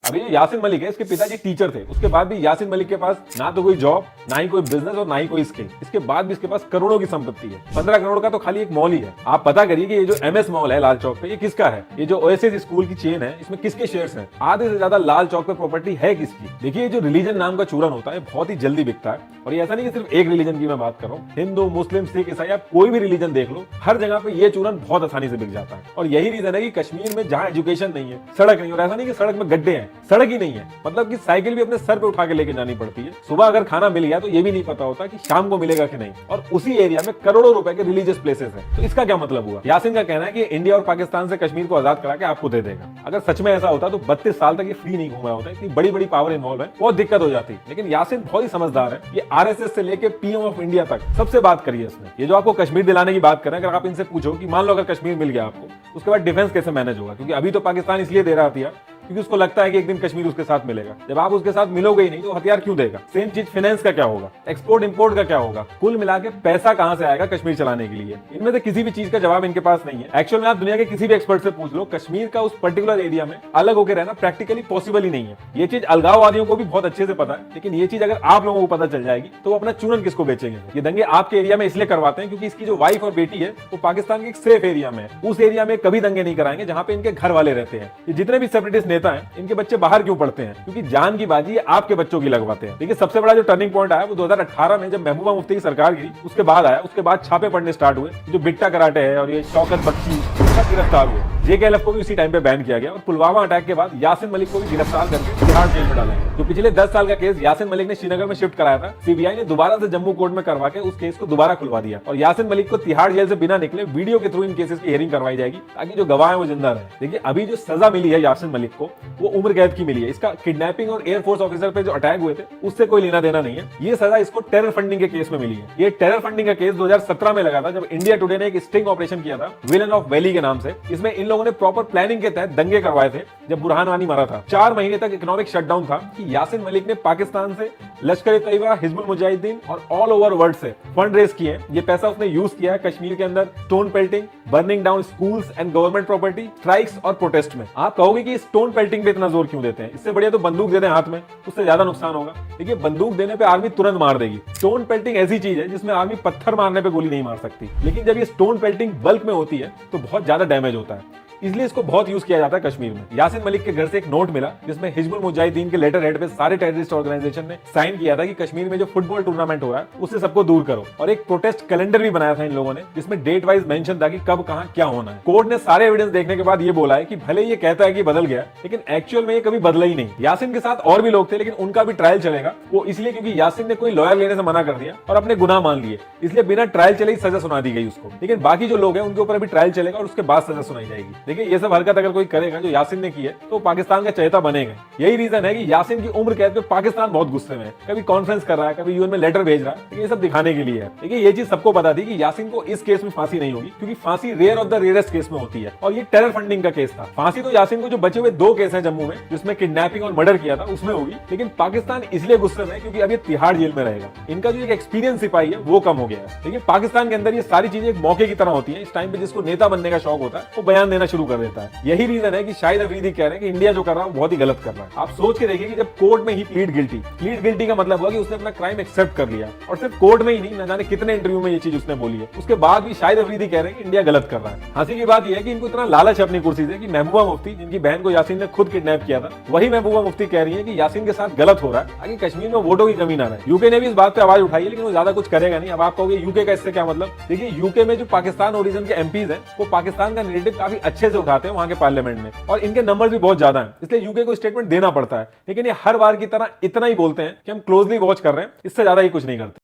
अभी यासिन मलिक है, इसके पिताजी टीचर थे, उसके बाद भी यासिन मलिक के पास ना तो कोई जॉब, ना ही कोई बिजनेस और ना ही कोई स्किल। इसके बाद भी इसके पास करोड़ों की संपत्ति है। 15 करोड़ का तो खाली एक मॉल ही है। आप पता करिए कि ये जो MS मॉल है लाल चौक पे, ये किसका है? ये जो ओएसिस स्कूल की चेन है, इसमें किसके शेयर्स हैं? आधे से ज्यादा लाल चौक पे प्रॉपर्टी है किसकी? देखिए, ये जो रिलीजन नाम का चूरन होता है बहुत ही जल्दी बिकता है। और ये ऐसा नहीं कि सिर्फ एक रिलीजन की मैं बात कर रहा हूँ, हिंदू, मुस्लिम, सिख, ईसाई, आप कोई भी रिलीजन देख लो, हर जगह पे ये चूरन बहुत आसानी से बिक जाता है। और यही रीजन है कि कश्मीर में जहां एजुकेशन नहीं है, सड़क नहीं, और ऐसा नहीं कि सड़क में गड्ढे हैं, सड़क ही नहीं है, मतलब कि साइकिल भी अपने सर पे उठा के लेके जानी पड़ती है। सुबह अगर खाना मिल गया तो ये भी नहीं पता होता कि शाम को मिलेगा कि नहीं। और उसी एरिया में करोड़ों रुपए के रिलीजियस प्लेसेस हैं। तो इसका क्या मतलब हुआ? यासिन का कहना है कि इंडिया और पाकिस्तान से कश्मीर को आजाद करा के आपको दे देगा। अगर सच में ऐसा होता तो 32 साल तक ये फ्री नहीं घूमा होता। इतनी बड़ी बड़ी पावर इन्वॉल्व है, बहुत दिक्कत हो जाती। लेकिन यासिन बहुत ही समझदार है। ये RSS से लेके PM ऑफ इंडिया तक सबसे बात करी है इसने। ये जो आपको कश्मीर दिलाने की बात करें, अगर आप इनसे पूछो कि मान लो अगर कश्मीर मिल गया आपको, उसके बाद डिफेंस कैसे मैनेज होगा? क्योंकि अभी तो पाकिस्तान इसलिए दे रहा था क्योंकि उसको लगता है कि एक दिन कश्मीर उसके साथ मिलेगा। जब आप उसके साथ मिलोगे ही नहीं तो हथियार क्यों देगा? सेम चीज फाइनेंस का क्या होगा? एक्सपोर्ट इंपोर्ट का क्या होगा? कुल मिला के पैसा कहां से आएगा कश्मीर चलाने के लिए? इनमें से किसी भी चीज का जवाब इनके पास नहीं है। एक्चुअल में आप दुनिया के किसी भी एक्सपर्ट से पूछ लो, कश्मीर का उस पर्टिकुलर एरिया में अलग होकर रहना प्रैक्टिकली पॉसिबल ही नहीं है। ये चीज अलगाववादियों को भी बहुत अच्छे से पता है, लेकिन ये चीज अगर आप लोगों को पता चल जाएगी तो वो अपना चूरन किसको बेचेंगे? ये दंगे आपके एरिया में इसलिए करवाते हैं क्योंकि इसकी जो वाइफ और बेटी है वो पाकिस्तान के एक सेफ एरिया में है। उस एरिया में कभी दंगे नहीं कराएंगे जहां पे इनके घर वाले रहते हैं। ये जितने भी सेपरेटिस्ट नेता हैं, इनके बच्चे बाहर क्यों पढ़ते हैं? क्योंकि जान की बाजी आपके बच्चों की लगवाते हैं। देखिए, सबसे बड़ा जो टर्निंग पॉइंट आया वो 2018 में जब महबूबा मुफ्ती की सरकार गिरी, उसके बाद आया। उसके बाद छापे पड़ने स्टार्ट हुए। जो बिट्टा कराटे है और ये शौकत बख्शी गिरफ्तार हुए। JKLF को भी उसी टाइम पे बैन किया गया और पुलवामा अटैक के बाद यासिन मलिक को भी गिरफ्तार करके तिहाड़ जेल में डाला गया। जो पिछले 10 साल का केस यासिन मलिक ने श्रीनगर में शिफ्ट कराया था, CBI ने दोबारा से जम्मू कोर्ट में करवा के उस केस को दोबारा खुलवा दिया और यासिन मलिक को तिहाड़ जेल से बिना निकले वीडियो के थ्रू इन केसेस की हियरिंग करवाई जाएगी ताकि जो गवाह है वो जिंदा रहे। देखिए, अभी जो सजा मिली है यासिन मलिक को वो उम्र कैद की मिली है। इसका किडनैपिंग और एयरफोर्स ऑफिसर पे जो अटैक हुए थे उससे कोई लेना देना नहीं है। ये सजा इसको टेरर फंडिंग के केस में मिली है। ये टेरर फंडिंग का केस 2017 में लगा था जब इंडिया टुडे ने एक स्टिंग ऑपरेशन किया था विलन ऑफ वैली के नाम से। इसमें इन लोगों ने प्रॉपर प्लानिंग के तहत दंगे करवाए थे जब बुरहान वानी मरा था। 4 महीने तक इकोनॉमिक शटडाउन था कि यासिन मलिक ने पाकिस्तान से लश्कर-ए-तैयबा, हिजबुल मुजाहिदीन और ऑल ओवर वर्ल्ड से फंड रेज किए। ये पैसा उसने यूज किया है कश्मीर के अंदर stone pelting, burning down schools and government property, strikes और प्रोटेस्ट में। आप कहोगे कि स्टोन पेल्टिंग पे इतना जोर क्यों देते हैं? इससे बढ़िया तो बंदूक दे दें हाथ में, उससे ज्यादा नुकसान होगा। देखिए, बंदूक देने पे आर्मी तुरंत मार देगी। स्टोन पेल्टिंग ऐसी चीज है जिसमें आर्मी पत्थर मारने पे गोली नहीं मार सकती, लेकिन जब ये स्टोन पेल्टिंग बल्क में होती है तो बहुत ज्यादा डैमेज होता है। इसलिए इसको बहुत यूज किया जाता है कश्मीर में। यासिन मलिक के घर से एक नोट मिला जिसमें हिजबुल मुजाहिदीन के लेटर हेड पे सारे टेररिस्ट ऑर्गेनाइजेशन ने साइन किया था कि कश्मीर में जो फुटबॉल टूर्नामेंट हो रहा है उससे सबको दूर करो। और एक प्रोटेस्ट कैलेंडर भी बनाया था इन लोगों ने जिसमें डेट वाइज मेंशन था कि कब कहां क्या होना है। कोर्ट ने सारे एविडेंस देखने के बाद ये बोला है कि भले ये कहता है कि बदल गया, लेकिन एक्चुअल में ये कभी बदला ही नहीं। यासिन के साथ और भी लोग थे लेकिन उनका भी ट्रायल चलेगा। वो इसलिए क्योंकि यासिन ने कोई लॉयर लेने से मना कर दिया और अपने गुनाह मान लिए, इसलिए बिना ट्रायल चले ही सजा सुना दी गई उसको। लेकिन बाकी जो लोग हैं उनके ऊपर अभी ट्रायल चलेगा और उसके बाद सजा सुनाई जाएगी। देखिए, ये सब हरकत कोई करेगा जो यासिन ने की है तो पाकिस्तान का चहेता बनेगा। यही रीजन है कि यासिन की उम्र कैद पे पाकिस्तान बहुत गुस्से में है। कभी कॉन्फ्रेंस कर रहा है, कभी UN में लेटर भेज रहा है। ये सब दिखाने के लिए है। देखिए, ये चीज सबको पता थी कि यासिन को इस केस में फांसी नहीं होगी क्योंकि फांसी rare of the rarest case में होती है और ये टेरर फंडिंग का केस था। फांसी तो यासिन को जो बचे हुए 2 केस हैं जम्मू में जिसमें किडनैपिंग और मर्डर किया था उसमें होगी, लेकिन पाकिस्तान इसलिए गुस्से में है क्योंकि अब ये तिहाड़ जेल में रहेगा। इनका जो एक एक्सपीरियंस सिपाही है वो कम हो गया है। देखिए, पाकिस्तान के अंदर ये सारी चीजें एक मौके की तरह होती है। इस टाइम पे जिसको नेता बनने का शौक होता है वो बयान देना शुरू कर देता है। यही रीजन है कि शाहिद अफरीदी कह रहे हैं कि इंडिया जो कर रहा है बहुत ही गलत कर रहा है। आप सोच के देखिए कि जब कोर्ट में ही प्लीड गिल्टी का मतलब हुआ कि उसने अपना क्राइम एक्सेप्ट कर लिया और सिर्फ कोर्ट में ही नहीं, न जाने कितने इंटरव्यू में ये चीज उसने बोली है। उसके बाद भी शाहिद अफरीदी कह रहे हैं कि इंडिया गलत कर रहा है। हंसी की बात यह है कि इनको इतना लालच है अपनी कुर्सी से कि महबूबा मुफ्ती, जिनकी बहन को यासिन ने खुद किडनैप किया था, वही महबूबा मुफ्ती कह रही है कि यासिन के साथ गलत हो रहा है ताकि कश्मीर में वोटों की कमी ना रहे। यूके ने भी इस बात पे आवाज उठाई है लेकिन वो ज्यादा कुछ करेगा नहीं। अब आप कहोगे यूके का इससे क्या मतलब? देखिए, यूके में जो पाकिस्तान ओरिजिन के MPs हैं वो पाकिस्तान का नैरेटिव काफी अच्छे से उठाते हैं वहां के पार्लियामेंट में और इनके नंबर भी बहुत ज्यादा है, इसलिए यूके को स्टेटमेंट देना पड़ता है। लेकिन ये हर बार की तरह इतना ही बोलते हैं कि हम क्लोजली वॉच कर रहे हैं, इससे ज्यादा ही कुछ नहीं करते।